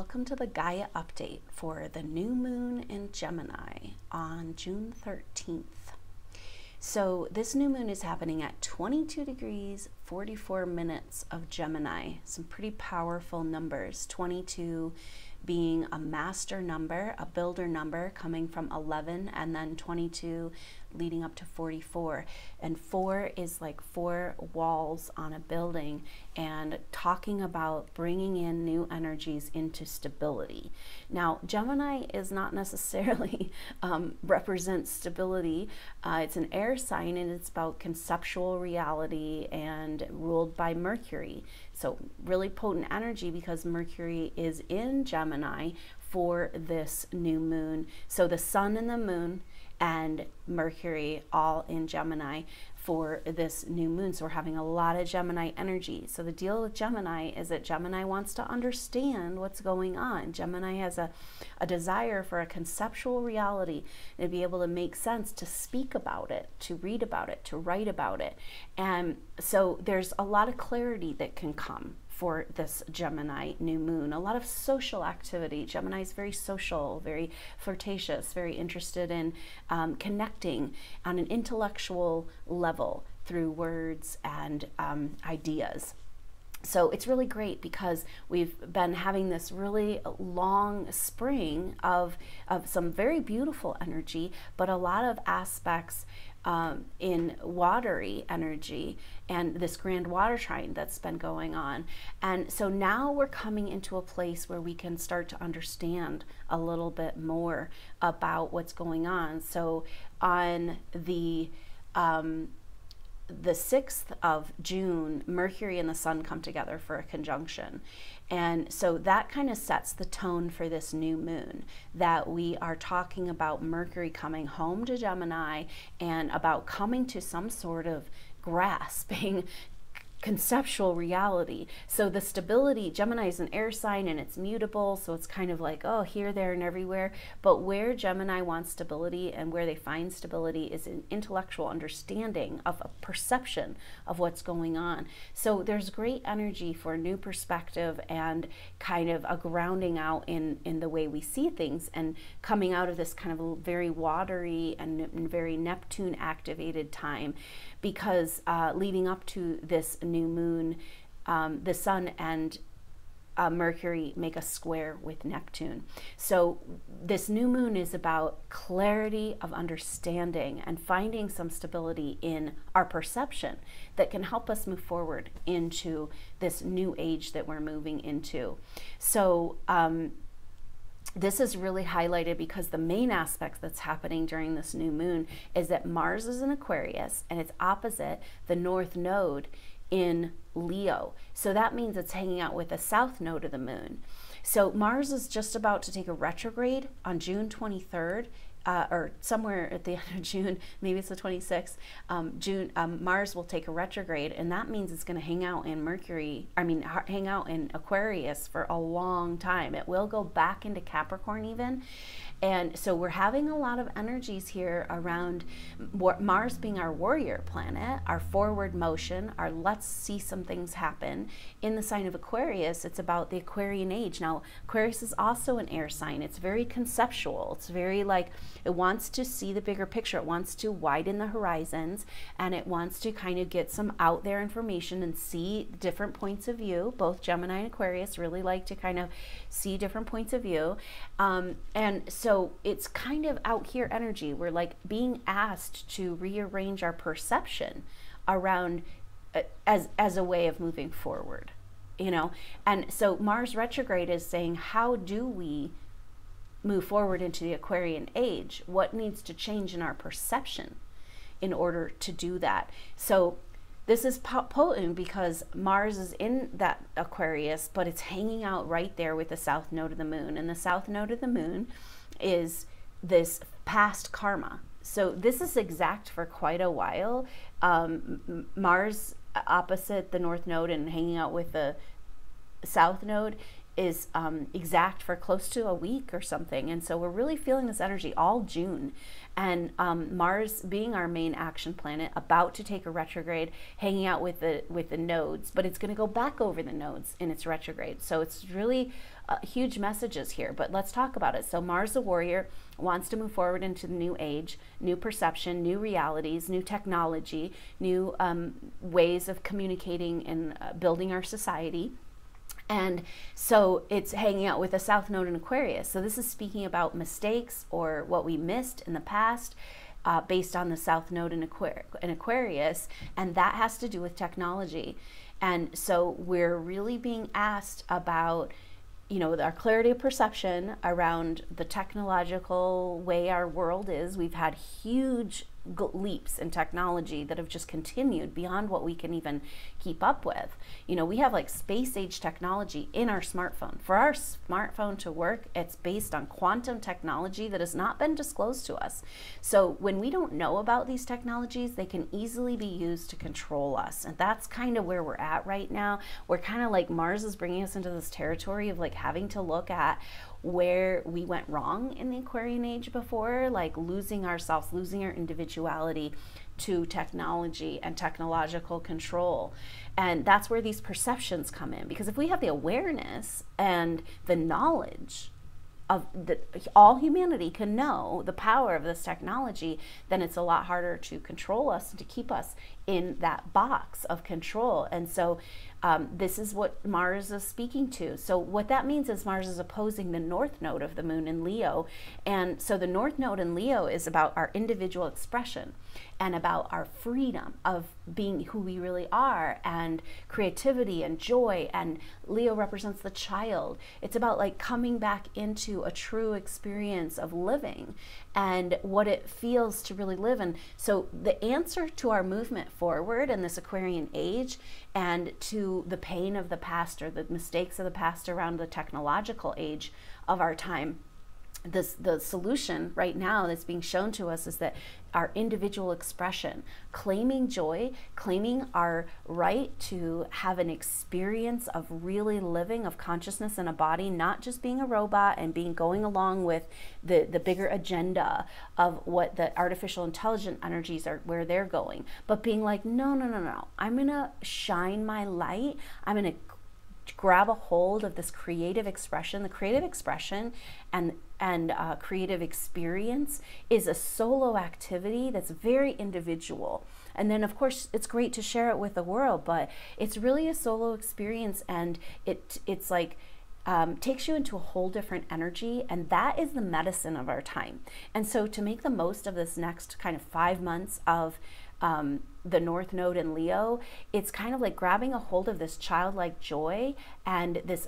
welcome to the Gaia update for the new moon in Gemini on June 13th. So this new moon is happening at 22 degrees, 44 minutes of Gemini. Some pretty powerful numbers, 22 being a master number, a builder number coming from 11, and then 22 leading up to 44. And 4 is like 4 walls on a building, and talking about bringing in new energies into stability. Now, Gemini is not necessarily represents stability. It's an air sign, and it's about conceptual reality and ruled by Mercury. So really potent energy because Mercury is in Gemini for this new moon. So the sun and the moon and Mercury all in Gemini for this new moon. So we're having a lot of Gemini energy. So the deal with Gemini is that Gemini wants to understand what's going on. Gemini has a desire for a conceptual reality, to be able to make sense, to speak about it, to read about it, to write about it. And so there's a lot of clarity that can come for this Gemini new moon. A lot of social activity. Gemini is very social, very flirtatious, very interested in connecting on an intellectual level through words and ideas. So it's really great because we've been having this really long spring of some very beautiful energy, but a lot of aspects in watery energy and this Grand Water Trine that's been going on. And so now we're coming into a place where we can start to understand a little bit more about what's going on. So on the 6th of June, Mercury and the Sun come together for a conjunction. And so that kind of sets the tone for this new moon, that we are talking about Mercury coming home to Gemini and about coming to some sort of grasping conceptual reality. So the stability, Gemini is an air sign and it's mutable, so it's kind of like, oh, here, there, and everywhere. But where Gemini wants stability and where they find stability is an intellectual understanding of a perception of what's going on. So there's great energy for a new perspective and kind of a grounding out in the way we see things, and coming out of this kind of very watery and very Neptune activated time, because leading up to this new moon, the Sun and Mercury make a square with Neptune. So this new moon is about clarity of understanding and finding some stability in our perception that can help us move forward into this new age that we're moving into. So this is really highlighted because the main aspect that's happening during this new moon is that Mars is in Aquarius and it's opposite the North Node in Leo. So that means it's hanging out with the South Node of the moon. So Mars is just about to take a retrograde on June 23rd, or somewhere at the end of June, maybe it's the 26th. Mars will take a retrograde, and that means it's going to hang out in hang out in Aquarius for a long time. It will go back into Capricorn even. And so we're having a lot of energies here around Mars being our warrior planet, our forward motion, our let's see some things happen. In the sign of Aquarius, it's about the Aquarian age. Now, Aquarius is also an air sign. It's very conceptual. It's very like, it wants to see the bigger picture. It wants to widen the horizons, and it wants to kind of get some out there information and see different points of view. Both Gemini and Aquarius really like to kind of see different points of view. And so it's kind of out here energy. We're like being asked to rearrange our perception around as a way of moving forward, you know? And so Mars retrograde is saying, how do we move forward into the Aquarian age? What needs to change in our perception in order to do that? So this is potent because Mars is in that Aquarius, but it's hanging out right there with the South Node of the moon. And the South Node of the moon is this past karma. So this is exact for quite a while. Mars opposite the North Node and hanging out with the South Node exact for close to a week or something. And so we're really feeling this energy all June. And Mars being our main action planet, about to take a retrograde, hanging out with the nodes, but it's going to go back over the nodes in its retrograde. So it's really huge messages here, but let's talk about it. So Mars, the warrior, wants to move forward into the new age, new perception, new realities, new technology, new ways of communicating and building our society. And so it's hanging out with the South Node in Aquarius. So this is speaking about mistakes or what we missed in the past based on the South Node in Aquarius. And that has to do with technology. And so we're really being asked about, you know, our clarity of perception around the technological way our world is. We've had huge leaps in technology that have just continued beyond what we can even keep up with. You know, we have like space age technology in our smartphone. For our smartphone to work, it's based on quantum technology that has not been disclosed to us. So when we don't know about these technologies, they can easily be used to control us. And that's kind of where we're at right now. We're kind of like, Mars is bringing us into this territory of like having to look at where we went wrong in the Aquarian age before, like losing ourselves, losing our individuality to technology and technological control. And that's where these perceptions come in, because if we have the awareness and the knowledge of that all humanity can know the power of this technology, then it's a lot harder to control us and to keep us in that box of control. And so this is what Mars is speaking to. So what that means is Mars is opposing the North Node of the Moon in Leo. And so the North Node in Leo is about our individual expression and about our freedom of being who we really are, and creativity and joy. And Leo represents the child. It's about like coming back into a true experience of living and what it feels to really live. And so the answer to our movement forward in this Aquarian age, and to the pain of the past or the mistakes of the past around the technological age of our time, the solution right now that's being shown to us is that our individual expression, claiming joy, claiming our right to have an experience of really living, of consciousness in a body, not just being a robot and going along with the bigger agenda of what the artificial intelligent energies are, where they're going, but being like, no, I'm gonna shine my light. I'm gonna grab a hold of this creative expression. The creative expression and creative experience is a solo activity that's very individual. And then of course it's great to share it with the world, but it's really a solo experience, and it's like takes you into a whole different energy, and that is the medicine of our time. And so to make the most of this next kind of 5 months of the North Node in Leo, it's kind of like grabbing a hold of this childlike joy and this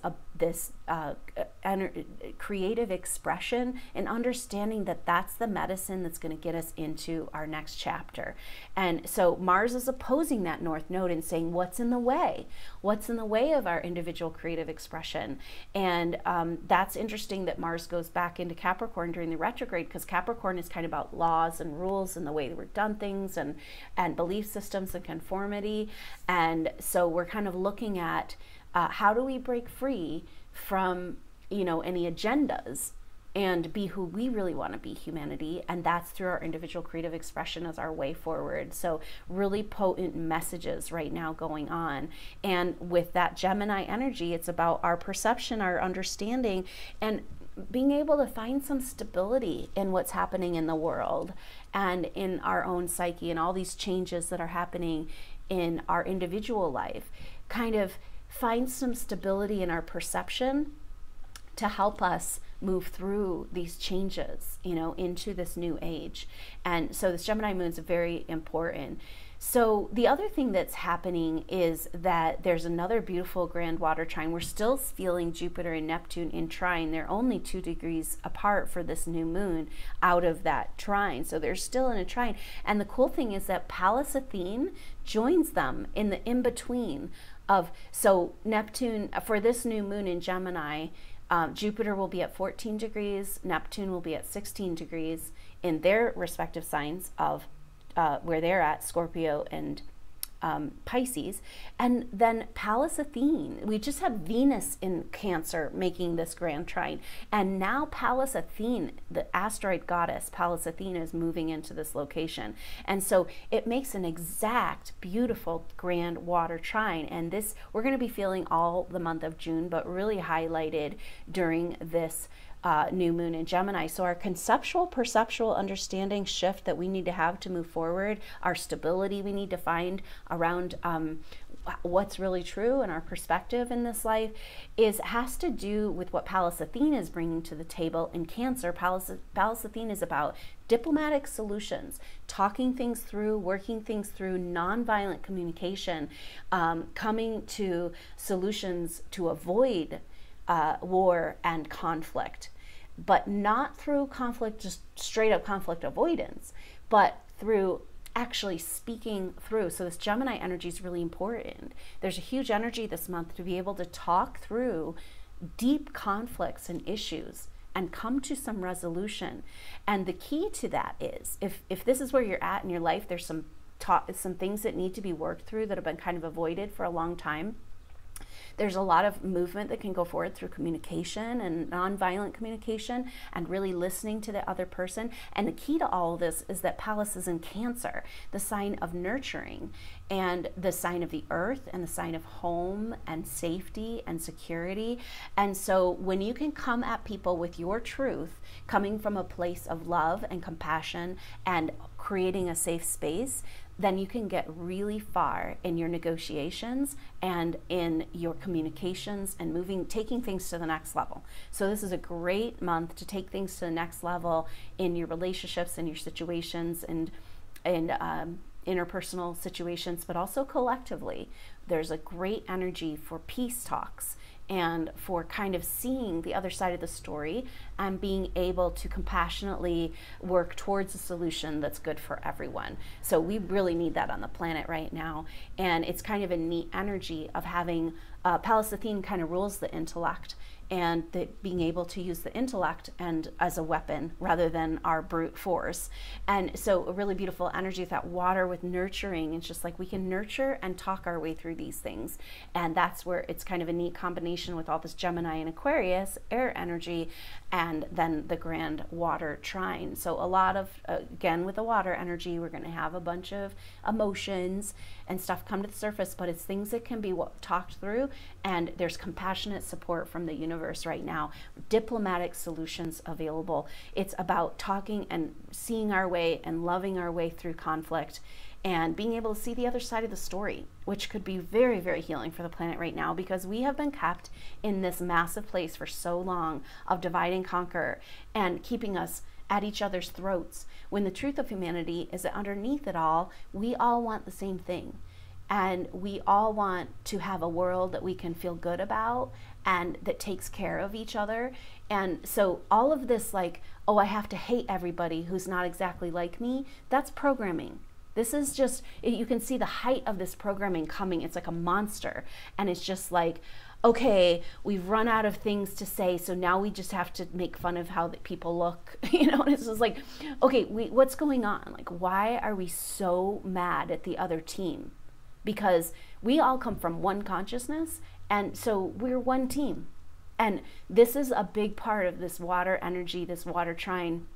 creative expression, and understanding that that's the medicine that's going to get us into our next chapter. And so Mars is opposing that North Node and saying, what's in the way? What's in the way of our individual creative expression? And that's interesting that Mars goes back into Capricorn during the retrograde, because Capricorn is kind of about laws and rules and the way that we're done things, and belief systems and conformity. And so we're kind of looking at how do we break free from, you know, any agendas and be who we really want to be, humanity. And that's through our individual creative expression as our way forward. So really potent messages right now going on. And with that Gemini energy, it's about our perception, our understanding, and being able to find some stability in what's happening in the world and in our own psyche, and all these changes that are happening in our individual life. Kind of find some stability in our perception to help us move through these changes, you know, into this new age. And so this Gemini moon is very important. So the other thing that's happening is that there's another beautiful Grand Water Trine. We're still feeling Jupiter and Neptune in trine. They're only 2 degrees apart for this new moon out of that trine. So they're still in a trine. And the cool thing is that Pallas Athene joins them in the in-between of, so Neptune, for this new moon in Gemini, Jupiter will be at 14 degrees, Neptune will be at 16 degrees in their respective signs of where they're at, Scorpio and Pisces. And then Pallas Athene, we just had Venus in Cancer making this grand trine. And now Pallas Athene, the asteroid goddess Pallas Athene, is moving into this location. And so it makes an exact, beautiful grand water trine. And this, we're going to be feeling all the month of June, but really highlighted during this new moon in Gemini. So our conceptual, perceptual understanding shift that we need to have to move forward, our stability we need to find around what's really true and our perspective in this life has to do with what Pallas Athene is bringing to the table in Cancer. Pallas Athene is about diplomatic solutions, talking things through, working things through, nonviolent communication, coming to solutions to avoid war and conflict, but not through conflict, just straight up conflict avoidance, but through actually speaking through. So this Gemini energy is really important. There's a huge energy this month to be able to talk through deep conflicts and issues and come to some resolution. And the key to that is, if this is where you're at in your life, there's some things that need to be worked through that have been kind of avoided for a long time. There's a lot of movement that can go forward through communication and nonviolent communication and really listening to the other person. And the key to all of this is that Pallas is in Cancer, the sign of nurturing and the sign of the earth and the sign of home and safety and security. And so when you can come at people with your truth, coming from a place of love and compassion and creating a safe space, then you can get really far in your negotiations and in your communications and taking things to the next level. So this is a great month to take things to the next level in your relationships and your situations and interpersonal situations, but also collectively. There's a great energy for peace talks and for kind of seeing the other side of the story and being able to compassionately work towards a solution that's good for everyone. So we really need that on the planet right now. And it's kind of a neat energy of having Pallas Athene kind of rules the intellect, and being able to use the intellect and as a weapon rather than our brute force. And so a really beautiful energy with that water with nurturing. It's just like we can nurture and talk our way through these things. And that's where it's kind of a neat combination with all this Gemini and Aquarius, air energy, and then the Grand Water Trine. So a lot of, again, with the water energy, we're going to have a bunch of emotions and stuff come to the surface, but it's things that can be talked through, and there's compassionate support from the universe right now, diplomatic solutions available. It's about talking and seeing our way and loving our way through conflict and being able to see the other side of the story, which could be very, very healing for the planet right now, because we have been kept in this massive place for so long of divide and conquer and keeping us at each other's throats, when the truth of humanity is that underneath it all, we all want the same thing. And we all want to have a world that we can feel good about and that takes care of each other. And so all of this, like, oh, I have to hate everybody who's not exactly like me, that's programming. This is just, you can see the height of this programming coming. It's like a monster. And it's just like, okay, we've run out of things to say, so now we just have to make fun of how the people look, you know. And it's just like, okay, what's going on? Like, why are we so mad at the other team? Because we all come from one consciousness, and so we're one team. And this is a big part of this water energy, this water trine,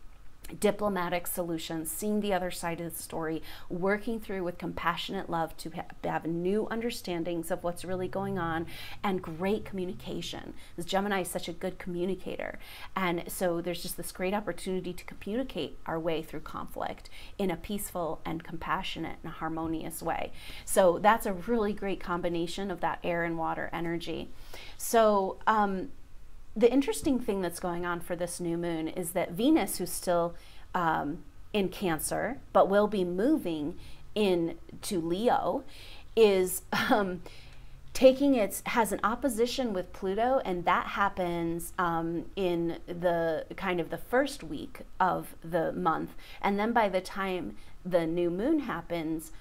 diplomatic solutions, seeing the other side of the story, working through with compassionate love to have new understandings of what's really going on, and great communication. This Gemini is such a good communicator, and so there's just this great opportunity to communicate our way through conflict in a peaceful and compassionate and harmonious way. So that's a really great combination of that air and water energy. So the interesting thing that's going on for this new moon is that Venus, who's still in Cancer, but will be moving into Leo, is has an opposition with Pluto, and that happens in the kind of the first week of the month. And then by the time the new moon happens,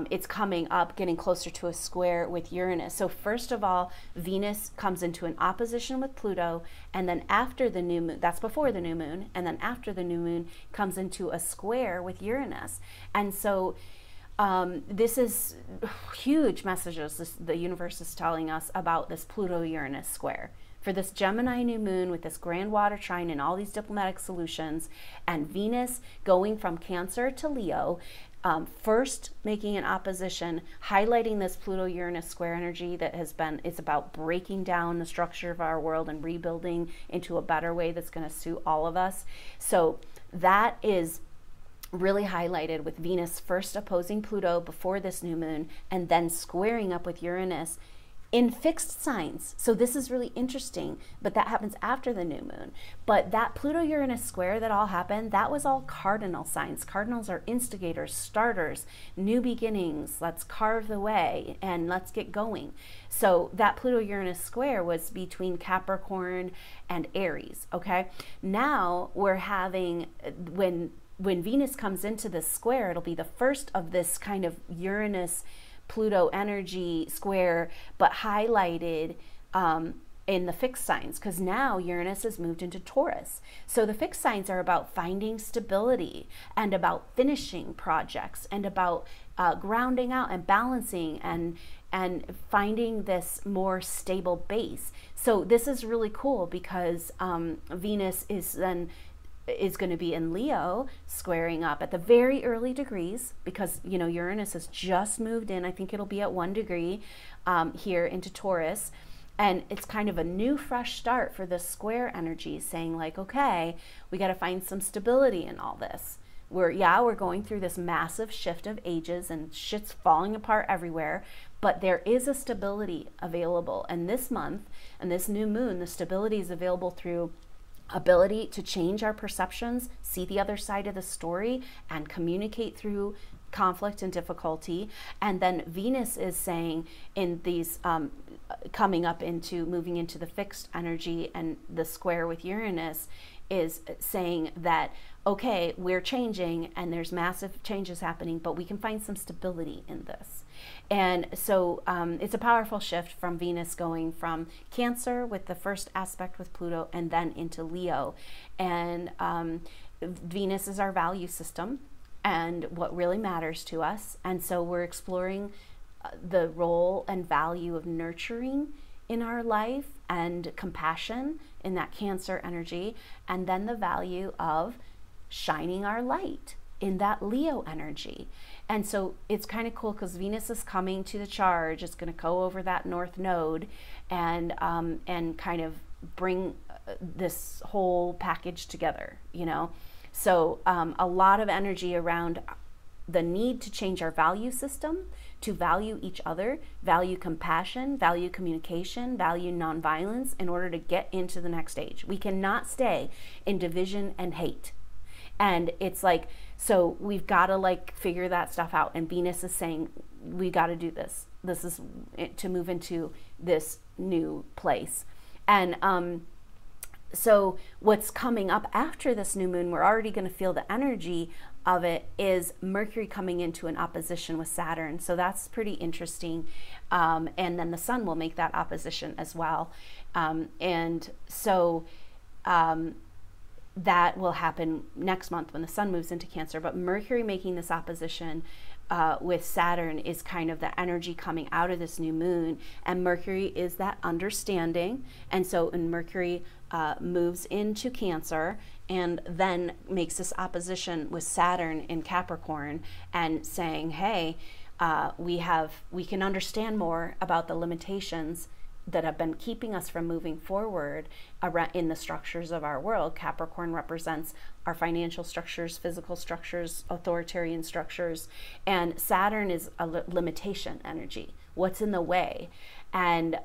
it's coming up, getting closer to a square with Uranus. So first of all, Venus comes into an opposition with Pluto, and then after the new moon, that's before the new moon, and then after the new moon comes into a square with Uranus. And so this is huge messages the universe is telling us about this Pluto-Uranus square. For this Gemini new moon with this Grand Water Trine and all these diplomatic solutions, and Venus going from Cancer to Leo, first making an opposition, highlighting this Pluto-Uranus square energy that it's about breaking down the structure of our world and rebuilding into a better way that's going to suit all of us. So that is really highlighted with Venus first opposing Pluto before this new moon, and then squaring up with Uranus in fixed signs. So this is really interesting, but that happens after the new moon. But that Pluto-Uranus square that all happened, that was all cardinal signs. Cardinals are instigators, starters, new beginnings, let's carve the way and let's get going. So that Pluto-Uranus square was between Capricorn and Aries, okay? Now we're having, when Venus comes into this square, it'll be the first of this kind of Uranus Pluto energy square, but highlighted in the fixed signs, because now Uranus has moved into Taurus. So the fixed signs are about finding stability and about finishing projects and about grounding out and balancing and finding this more stable base. So this is really cool because Venus is going to be in Leo, squaring up at the very early degrees, because, you know, Uranus has just moved in. I think it'll be at 1 degree here into Taurus. And it's kind of a new, fresh start for this square energy, saying like, okay, we got to find some stability in all this. We're going through this massive shift of ages and shit's falling apart everywhere, but there is a stability available. And this month and this new moon, the stability is available through ability to change our perceptions, see the other side of the story, and communicate through conflict and difficulty. And then Venus is saying in these coming up into moving into the fixed energy, and the square with Uranus is saying that, okay, we're changing and there's massive changes happening, but we can find some stability in this. And so it's a powerful shift from Venus going from Cancer with the first aspect with Pluto and then into Leo. And Venus is our value system and what really matters to us. And so we're exploring the role and value of nurturing in our life and compassion in that Cancer energy, and then the value of shining our light in that Leo energy. And so it's kind of cool because Venus is coming to the charge. It's going to go over that North Node and kind of bring this whole package together, you know. So a lot of energy around the need to change our value system, to value each other, value compassion, value communication, value nonviolence in order to get into the next stage. We cannot stay in division and hate. And it's like, so we've got to like figure that stuff out. And Venus is saying, we got to do this. This is to move into this new place. And so what's coming up after this new moon, we're already going to feel the energy of it, is Mercury coming into an opposition with Saturn. So that's pretty interesting. And then the sun will make that opposition as well. And so that will happen next month when the sun moves into Cancer. But Mercury making this opposition with Saturn is kind of the energy coming out of this new moon. And Mercury is that understanding. And so when Mercury moves into Cancer and then makes this opposition with Saturn in Capricorn and saying, hey, we can understand more about the limitations that have been keeping us from moving forward in the structures of our world. Capricorn represents our financial structures, physical structures, authoritarian structures, and Saturn is a limitation energy. What's in the way? And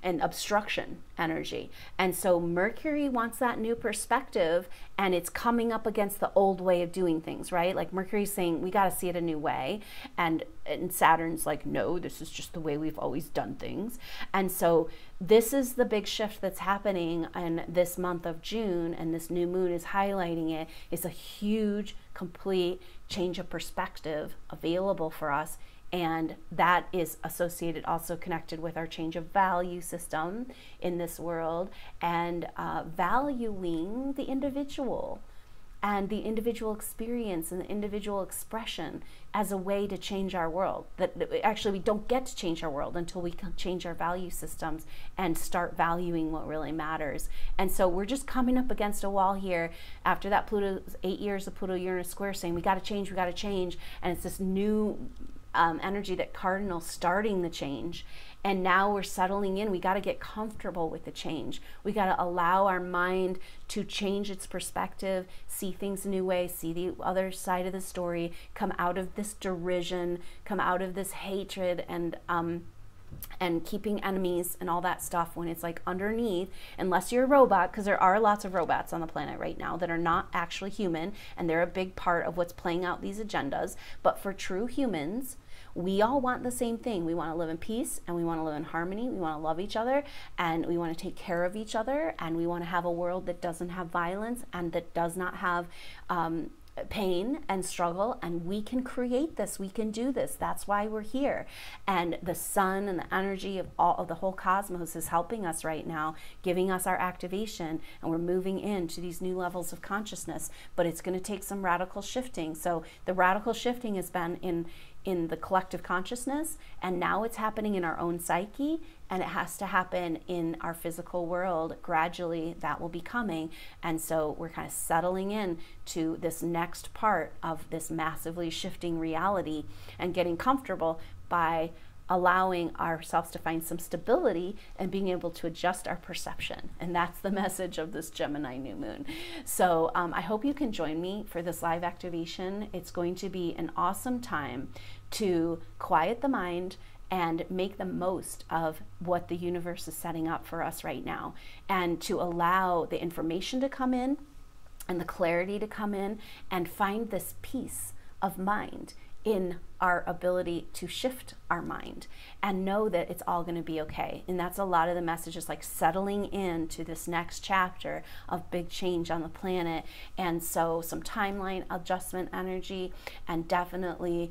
obstruction energy. And so Mercury wants that new perspective, and it's coming up against the old way of doing things, right? Like Mercury's saying, we got to see it a new way. And Saturn's like, no, this is just the way we've always done things. And so this is the big shift that's happening in this month of June, and this new moon is highlighting it. It's a huge, complete change of perspective available for us. And that is associated, also connected with our change of value system in this world, and valuing the individual and the individual experience and the individual expression as a way to change our world. That actually we don't get to change our world until we can change our value systems and start valuing what really matters. And so we're just coming up against a wall here after that Pluto, 8 years of Pluto-Uranus square, saying we got to change, we got to change. And it's this new energy, that cardinal starting the change. And now we're settling in. We got to get comfortable with the change. We got to allow our mind to change its perspective, see things a new way, see the other side of the story, come out of this derision, come out of this hatred and keeping enemies and all that stuff, when it's like underneath, unless you're a robot, because there are lots of robots on the planet right now that are not actually human, and they're a big part of what's playing out these agendas. But for true humans, we all want the same thing. We want to live in peace, and we want to live in harmony. We want to love each other, and we want to take care of each other, and we want to have a world that doesn't have violence and that does not have pain and struggle. And we can create this, we can do this. That's why we're here. And the sun and the energy of all of the whole cosmos is helping us right now, giving us our activation, and we're moving into these new levels of consciousness. But it's going to take some radical shifting. So the radical shifting has been in the collective consciousness, and now it's happening in our own psyche, and it has to happen in our physical world. Gradually that will be coming. And so we're kind of settling in to this next part of this massively shifting reality, and getting comfortable by allowing ourselves to find some stability and being able to adjust our perception. And that's the message of this Gemini new moon. So I hope you can join me for this live activation. It's going to be an awesome time to quiet the mind and make the most of what the universe is setting up for us right now, and to allow the information to come in and the clarity to come in, and find this peace of mind in our ability to shift our mind and know that it's all going to be okay. And that's a lot of the messages, like settling into this next chapter of big change on the planet. And so some timeline adjustment energy, and definitely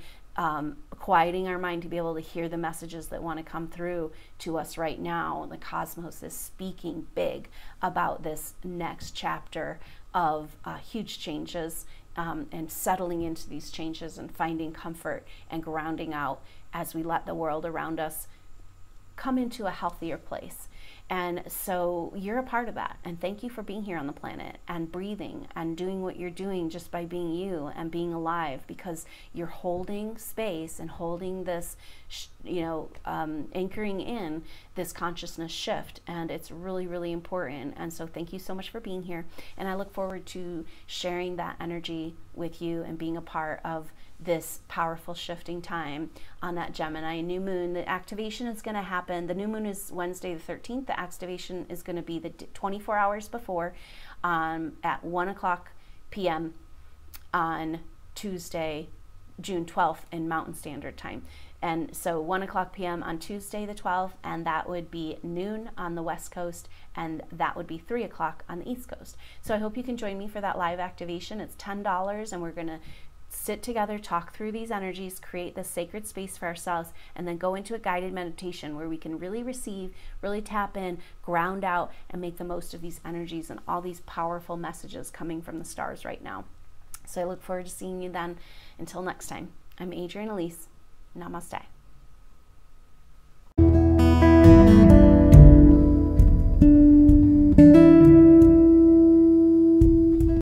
quieting our mind to be able to hear the messages that want to come through to us right now. The cosmos is speaking big about this next chapter of huge changes, and settling into these changes and finding comfort and grounding out as we let the world around us come into a healthier place. And so you're a part of that. And thank you for being here on the planet and breathing and doing what you're doing just by being you and being alive, because you're holding space and holding this, anchoring in this consciousness shift. And it's really, really important. And so thank you so much for being here. And I look forward to sharing that energy with you and being a part of this powerful shifting time on that Gemini new moon. The activation is going to happen. The new moon is Wednesday the 13th. The activation is going to be the 24 hours before, at 1 o'clock p.m. on Tuesday, June 12th in Mountain Standard Time. And so 1 o'clock p.m. on Tuesday the 12th, and that would be noon on the West Coast, and that would be 3 o'clock on the East Coast. So I hope you can join me for that live activation. It's $10, and we're going to sit together, talk through these energies, create this sacred space for ourselves, and then go into a guided meditation where we can really receive, really tap in, ground out, and make the most of these energies and all these powerful messages coming from the stars right now. So I look forward to seeing you then. Until next time, I'm Adrienne Elise. Namaste.